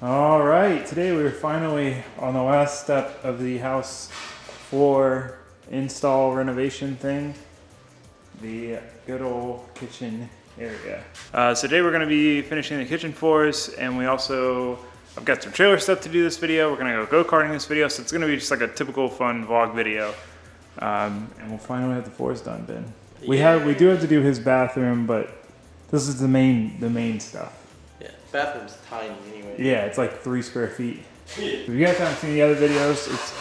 All right, today we're finally on the last step of the house floor install renovation thing, the good old kitchen area. So today we're gonna be finishing the kitchen floors, and I've got some trailer stuff to do this video. We're gonna go go-karting this video, so it's gonna be just like a typical fun vlog video. And we'll finally have the floors done, Ben. We do have to do his bathroom, but this is the main stuff. Yeah, bathroom's tiny anyway. Yeah, it's like 3 square feet. If you guys haven't seen the other videos, it's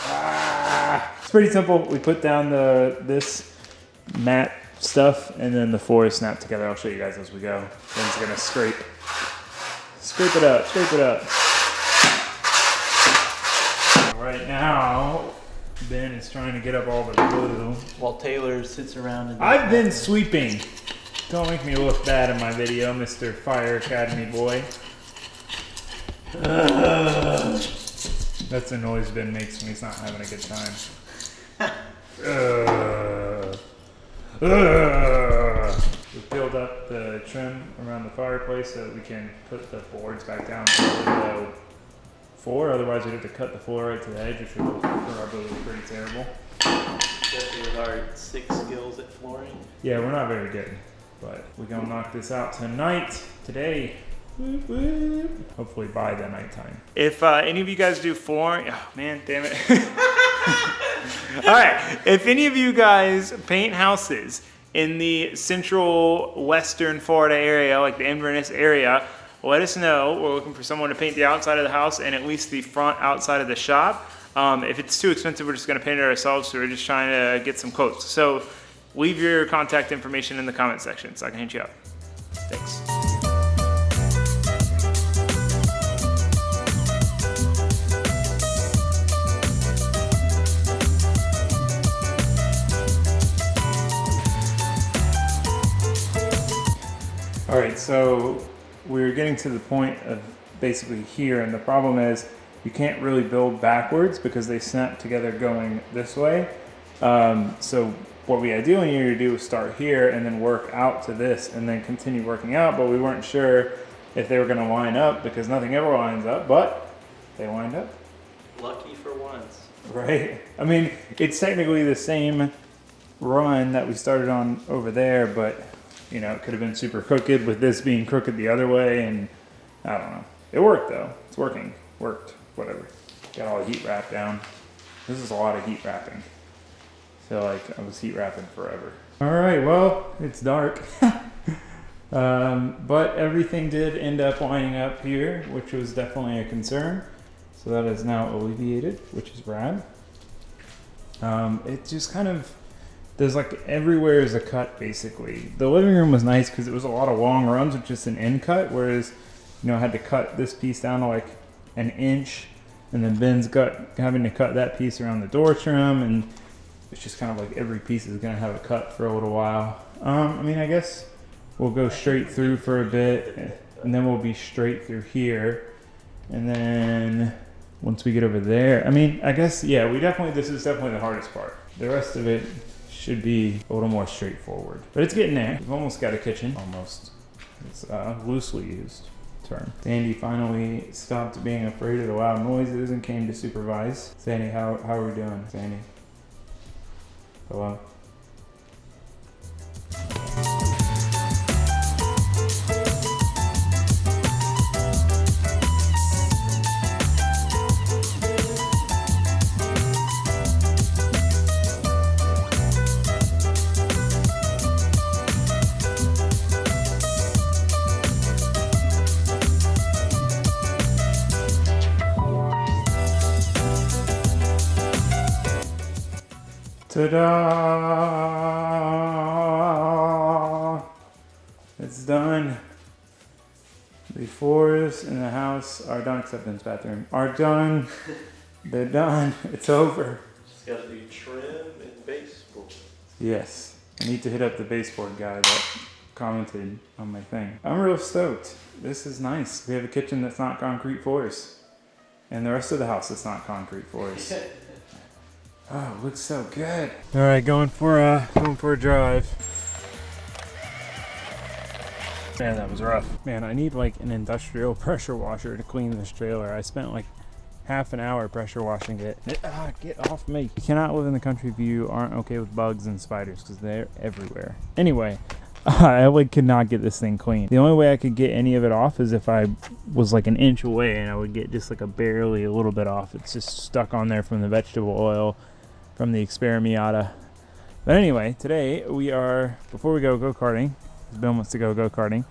pretty simple. We put down this mat stuff, and then the floor is snapped together. I'll show you guys as we go. Ben's gonna scrape it up. Right now, Ben is trying to get up all the glue. While Taylor sits around and... I've been sweeping. Don't make me look bad in my video, Mr. Fire Academy boy. That's the noise Ben makes when he's not having a good time. We peeled up the trim around the fireplace so that we can put the boards back down to the floor. Otherwise, we'd have to cut the floor right to the edge, which would probably be pretty terrible. Especially with our 6 skills at flooring. Yeah, we're not very good, but we're gonna knock this out today. Hopefully by the nighttime. If any of you guys do flooring, oh man, damn it. All right, if any of you guys paint houses in the central western Florida area, like the Inverness area, let us know. We're looking for someone to paint the outside of the house and at least the front outside of the shop. If it's too expensive, we're just gonna paint it ourselves, so we're just trying to get some quotes. So leave your contact information in the comment section so I can hit you up. Thanks. All right, so we're getting to the point of basically here, and the problem is you can't really build backwards because they snap together going this way. So what we ideally need to do is start here and then work out to this and then continue working out, but we weren't sure if they were gonna line up because nothing ever lines up, but they lined up. Lucky for once. Right? I mean, it's technically the same run that we started on over there, but you know, it could have been super crooked with this being crooked the other way, and I don't know. It worked though. It's working. Worked. Whatever. Got all the heat wrapped down. This is a lot of heat wrapping. I feel like I was heat wrapping forever. All right, well, it's dark. But everything did end up lining up here, which was definitely a concern. So that is now alleviated, which is rad. It just kind of, there's like everywhere is a cut basically. The living room was nice because it was a lot of long runs with just an end cut, whereas, you know, I had to cut this piece down to like an inch, and then Ben's having to cut that piece around the door trim, and it's just kind of like every piece is gonna have a cut for a little while. I mean, I guess we'll go straight through for a bit, and then we'll be straight through here, and then once we get over there, I mean, I guess, yeah, this is definitely the hardest part. The rest of it should be a little more straightforward, but it's getting there. We've almost got a kitchen. Almost. It's a loosely used term. Sandy finally stopped being afraid of the loud noises and came to supervise. Sandy, how are we doing, Sandy? Hello? Ta-da! It's done. The floors in the house are done, except Ben's bathroom. Are done. They're done. It's over. Just gotta do trim and baseboard. Yes. I need to hit up the baseboard guy that commented on my thing. I'm real stoked. This is nice. We have a kitchen that's not concrete floors. And the rest of the house is not concrete floors. Oh, it looks so good. All right, going for a drive. Man, that was rough. Man, I need like an industrial pressure washer to clean this trailer. I spent like half an hour pressure washing it. Get off me. You cannot live in the country if you aren't okay with bugs and spiders, because they're everywhere. Anyway, I like could not get this thing clean. The only way I could get any of it off is if I was like an inch away, and I would get just like a little bit off. It's just stuck on there from the vegetable oil, from the experimiata. But anyway, today we are, before we go go-karting, because Bill wants to go go-karting,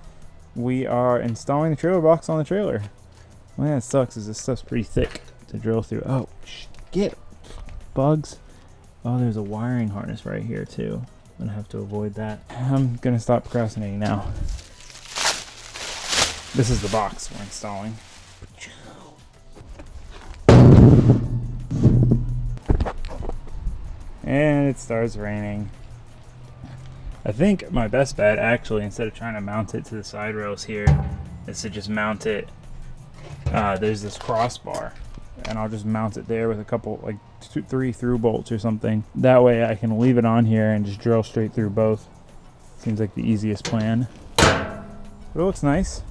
we are installing the trailer box on the trailer. Well, yeah, it sucks, is this stuff's pretty thick to drill through. Oh, get bugs. Oh, there's a wiring harness right here too. I'm gonna have to avoid that. I'm gonna stop procrastinating now. This is the box we're installing. And it starts raining. I think my best bet, actually, instead of trying to mount it to the side rails here, is to just mount it. There's this crossbar, and I'll just mount it there with a couple, like 3 through bolts or something. That way I can leave it on here and just drill straight through both. Seems like the easiest plan. But it looks nice.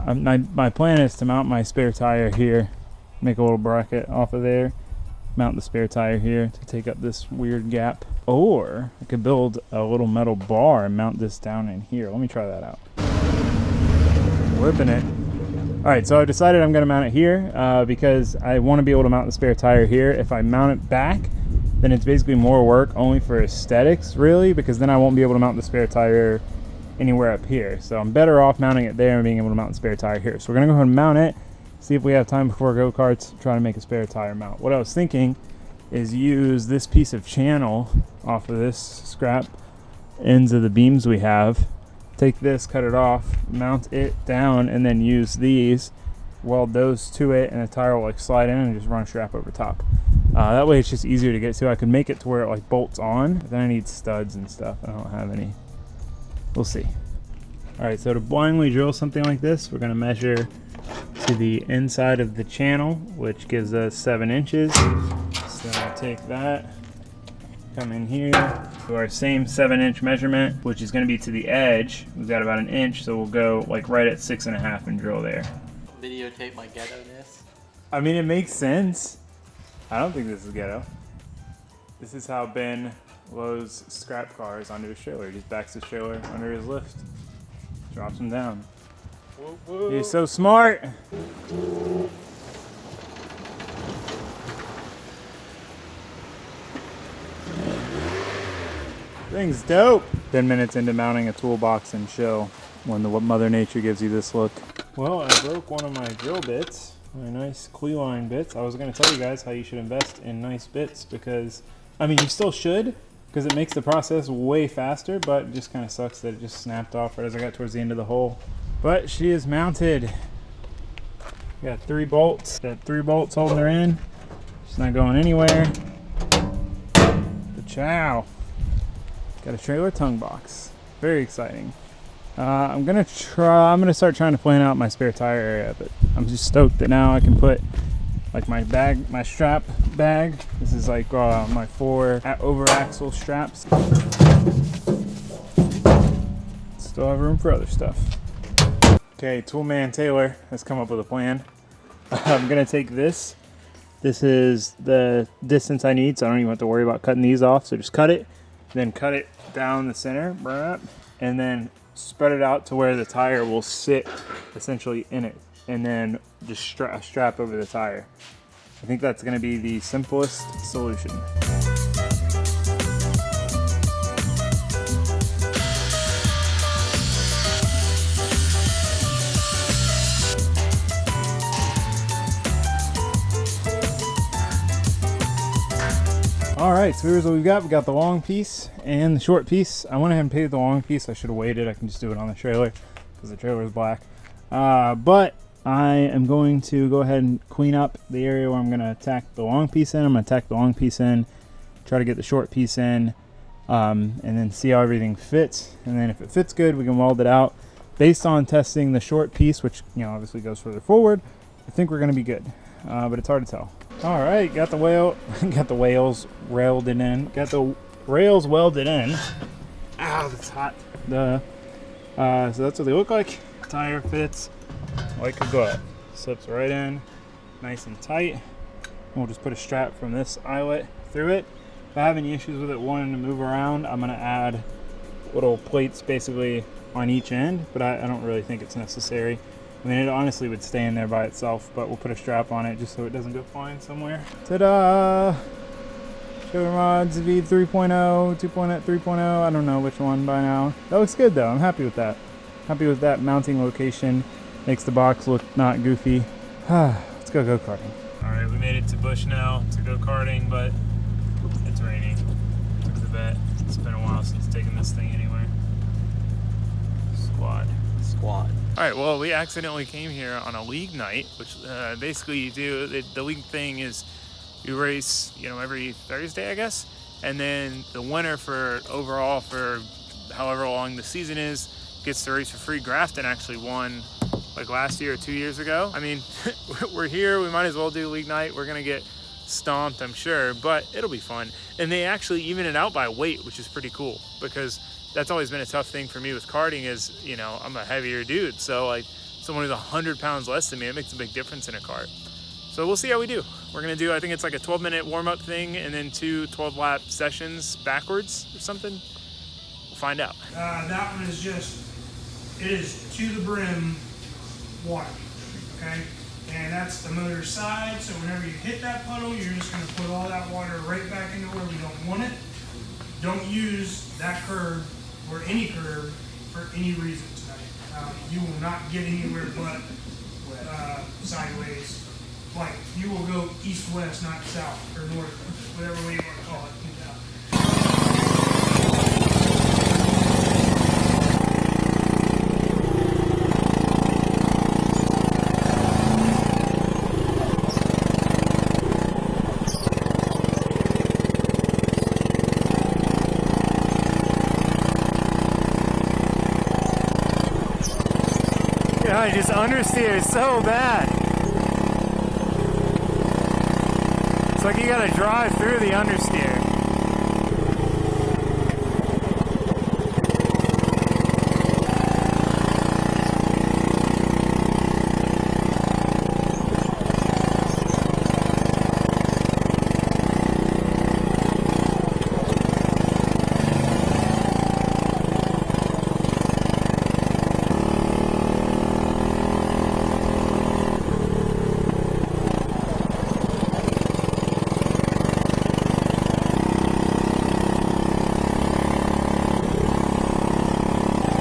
My plan is to mount my spare tire here, make a little bracket off of there, mount the spare tire here to take up this weird gap. Or I could build a little metal bar and mount this down in here. Let me try that out. Whipping it. Alright, so I've decided I'm going to mount it here because I want to be able to mount the spare tire here. If I mount it back, then it's basically more work only for aesthetics, really, because then I won't be able to mount the spare tire anywhere up here. So I'm better off mounting it there and being able to mount the spare tire here. So we're going to go ahead and mount it, see if we have time before go-karts, try to make a spare tire mount. What I was thinking is use this piece of channel off of this scrap ends of the beams we have. Take this, cut it off, mount it down, and then use these, weld those to it, and the tire will like slide in and just run a strap over top. That way it's just easier to get to. I could make it to where it like bolts on, but then I need studs and stuff. I don't have any. We'll see. Alright, so to blindly drill something like this, we're going to measure to the inside of the channel, which gives us 7 inches. So I'll take that, come in here to our same 7-inch measurement, which is going to be to the edge. We've got about 1 inch, so we'll go like right at 6.5 and drill there. Videotape my ghetto-ness. I mean, it makes sense. I don't think this is ghetto. This is how Ben loads scrap cars onto his trailer. He just backs his trailer under his lift, drops them down. Whoa, whoa. You're so smart. Thing's dope. 10 minutes into mounting a toolbox and show when the Mother Nature gives you this look. Well, I broke one of my drill bits, my nice Cleline bits. I was going to tell you guys how you should invest in nice bits because, I mean, you still should because it makes the process way faster, but it just kind of sucks that it just snapped off right as I got towards the end of the hole. But she is mounted. Got 3 bolts. Got 3 bolts holding her in. She's not going anywhere. Ciao. Got a trailer tongue box. Very exciting. I'm gonna start trying to plan out my spare tire area, but I'm just stoked that now I can put like my bag, my strap bag. This is like my 4 over axle straps. Still have room for other stuff. Okay, Toolman Taylor has come up with a plan. I'm gonna take this. This is the distance I need, so I don't even have to worry about cutting these off. So just cut it, then cut it down the center, and then spread it out to where the tire will sit essentially in it, and then just strap over the tire. I think that's gonna be the simplest solution. Alright, so here's what we've got. We got the long piece and the short piece. I went ahead and painted the long piece. I should have waited. I can just do it on the trailer because the trailer is black. But I am going to go ahead and clean up the area where I'm going to tack the long piece in. I'm going to tack the long piece in, try to get the short piece in, and then see how everything fits. And then if it fits good, we can weld it out. Based on testing the short piece, which obviously goes further forward, I think we're going to be good. But it's hard to tell. All right, got the rails welded in. Ow, that's hot. The So that's what they look like. Tire fits like a glove. Slips right in, nice and tight. We'll just put a strap from this eyelet through it. If I have any issues with it wanting to move around, I'm gonna add little plates basically on each end, but I don't really think it's necessary. I mean, it honestly would stay in there by itself, but we'll put a strap on it just so it doesn't go flying somewhere. Ta-da! Shoulder mods, V 3.0, 2.0, 3.0, I don't know which one by now. That looks good though, I'm happy with that. Happy with that mounting location. Makes the box look not goofy. Let's go go-karting. Alright, we made it to Bushnell to go karting, but it's raining. Took the bet. It's been a while since taking this thing anywhere. Squad. Alright, well, we accidentally came here on a league night, which basically you do, the league thing is you race, you know, every Thursday, I guess, and then the winner for overall for however long the season is gets to race for free. Grafton actually won like last year or 2 years ago. I mean, we're here, we might as well do league night. We're gonna get stomped, I'm sure, but it'll be fun. And they actually even it out by weight, which is pretty cool, because that's always been a tough thing for me with karting is, you know, I'm a heavier dude, so like someone who's 100 pounds less than me, it makes a big difference in a kart. So we'll see how we do. We're gonna do, I think it's like a 12-minute warm-up thing and then 2 12-lap sessions backwards or something. We'll find out. That one is just, it is to the brim water, okay? And that's the motor side, so whenever you hit that puddle, you're just gonna put all that water right back into where we don't want it. Don't use that curve or any curve for any reason tonight. You will not get anywhere but sideways. Like, you will go east-west, not south, or north, whatever way you want to call it. God, just understeer is so bad. It's like you gotta drive through the understeer.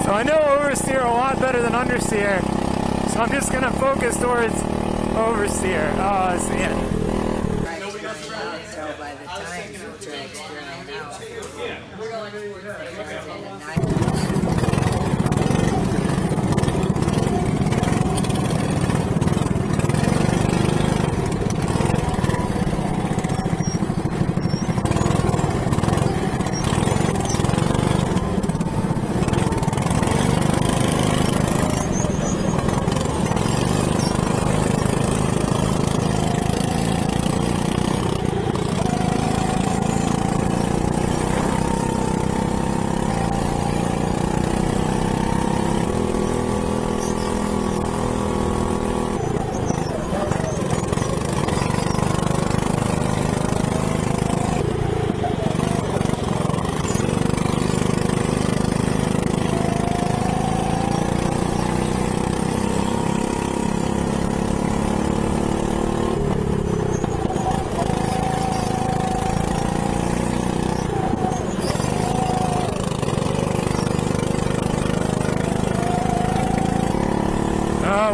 I know oversteer a lot better than understeer, so I'm just gonna focus towards oversteer. Oh, that's the end. So by the time you drag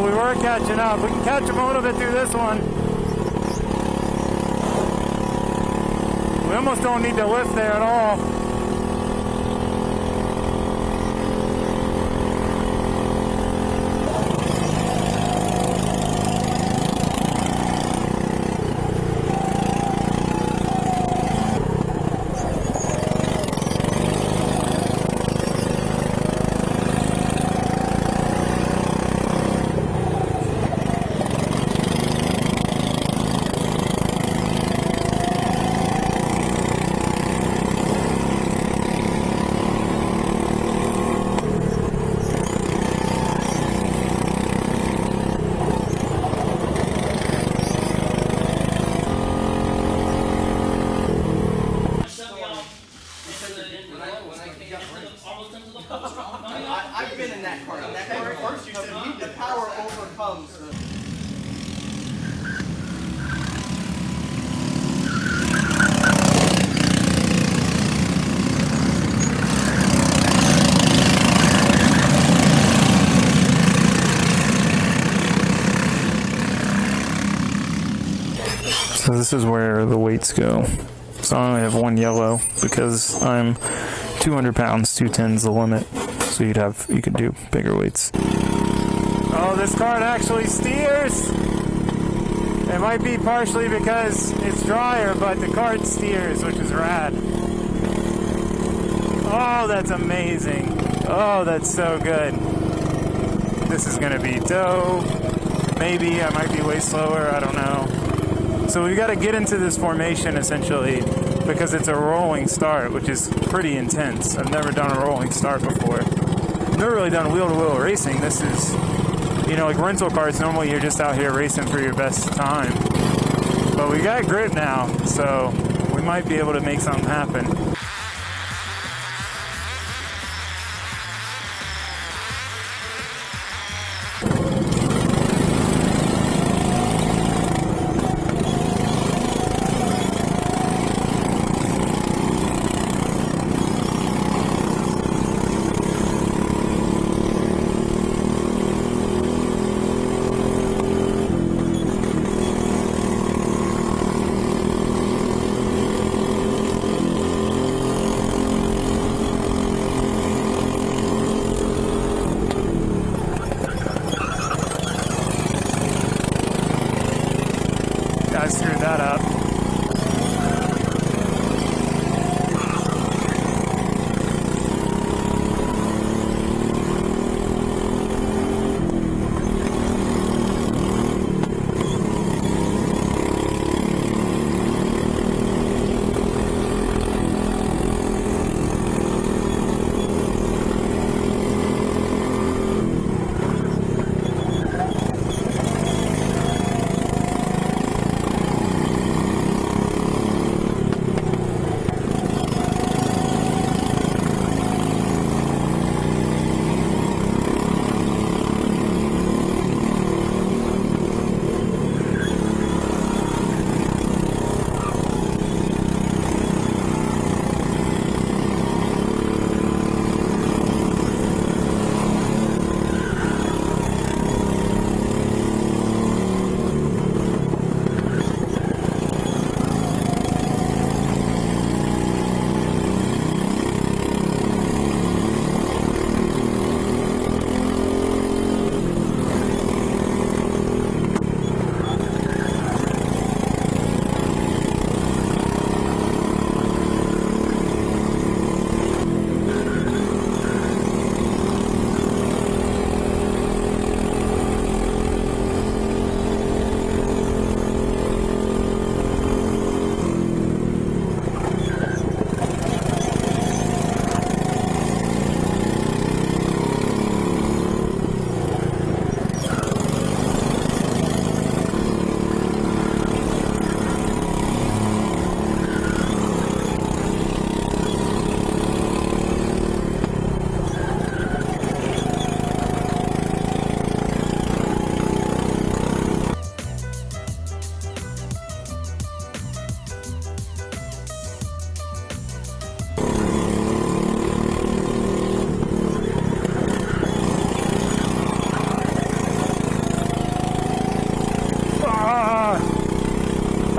We were catching up. We can catch them a little bit through this one. We almost don't need to lift there at all. So this is where the weights go. So I only have one yellow because I'm 200 pounds, 210's the limit. So you could do bigger weights. Oh, this cart actually steers. It might be partially because it's drier, but the cart steers, which is rad. Oh, that's amazing. Oh, that's so good. This is gonna be dope. Maybe I might be way slower, I don't know. So we've got to get into this formation essentially because it's a rolling start, which is pretty intense. I've never done a rolling start before. I've never really done wheel-to-wheel racing. This is, you know, like rental cars, normally you're just out here racing for your best time. But we got grip now, so we might be able to make something happen. I screwed that up.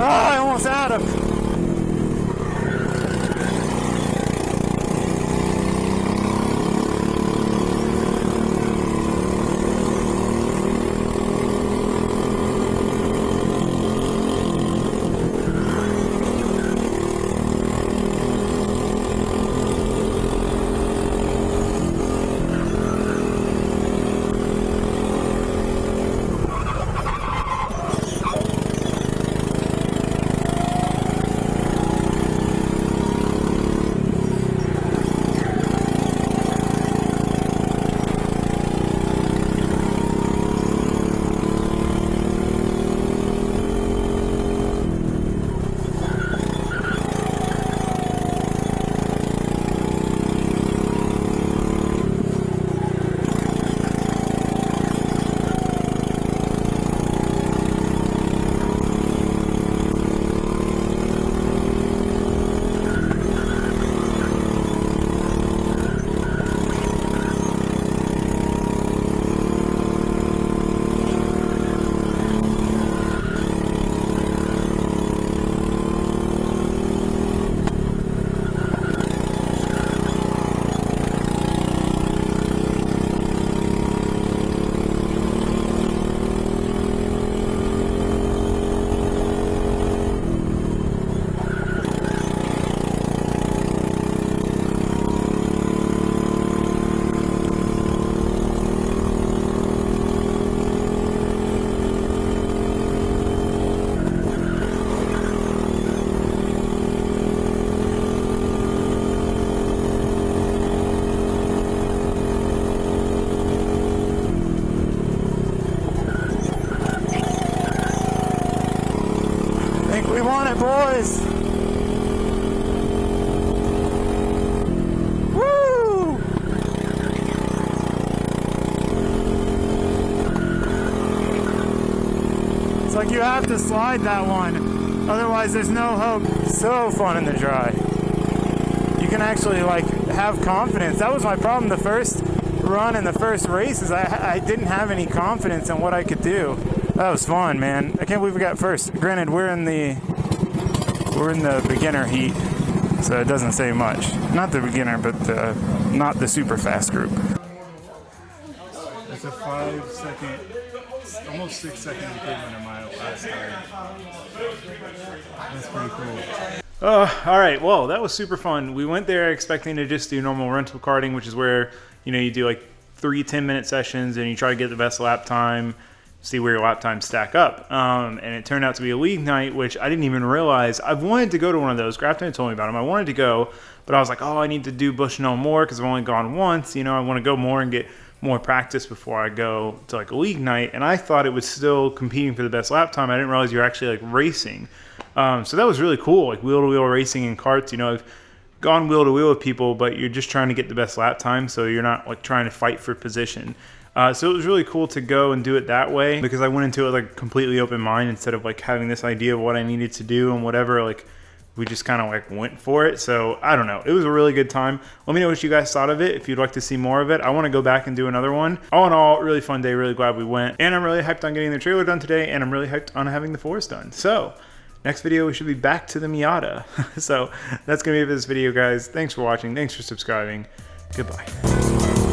I almost had him. want it, boys. Woo! It's like you have to slide that one, otherwise there's no hope. So fun in the dry. You can actually like have confidence. That was my problem the first run in the first race, is I didn't have any confidence in what I could do. That was fun, man. I can't believe we got first. Granted, we're in the beginner heat, so it doesn't say much. Not the beginner, but not the super fast group. It's a 5-second, almost 6-second improvement in my last time. That's pretty cool. All right, well, that was super fun. We went there expecting to just do normal rental karting, which is where, you know, you do like 3 10-minute sessions and you try to get the best lap time, see where your lap times stack up. And it turned out to be a league night, which I didn't even realize. I've wanted to go to one of those. Grafton had told me about them. I wanted to go, but I was like, oh, I need to do Bushnell more because I've only gone once. You know, I want to go more and get more practice before I go to like a league night. And I thought it was still competing for the best lap time. I didn't realize you're actually like racing. So that was really cool, like wheel-to-wheel racing in karts. You know, I've gone wheel-to-wheel with people, but you're just trying to get the best lap time, so you're not like trying to fight for position. So it was really cool to go and do it that way, because I went into it like completely open mind instead of like having this idea of what I needed to do and whatever. Like we just kind of like went for it. So I don't know, it was a really good time. Let me know what you guys thought of it, if you'd like to see more of it. I want to go back and do another one. All in all, really fun day, really glad we went, and I'm really hyped on getting the trailer done today, and I'm really hyped on having the forest done. So next video, we should be back to the Miata. So that's gonna be it for this video, guys. Thanks for watching, thanks for subscribing. Goodbye.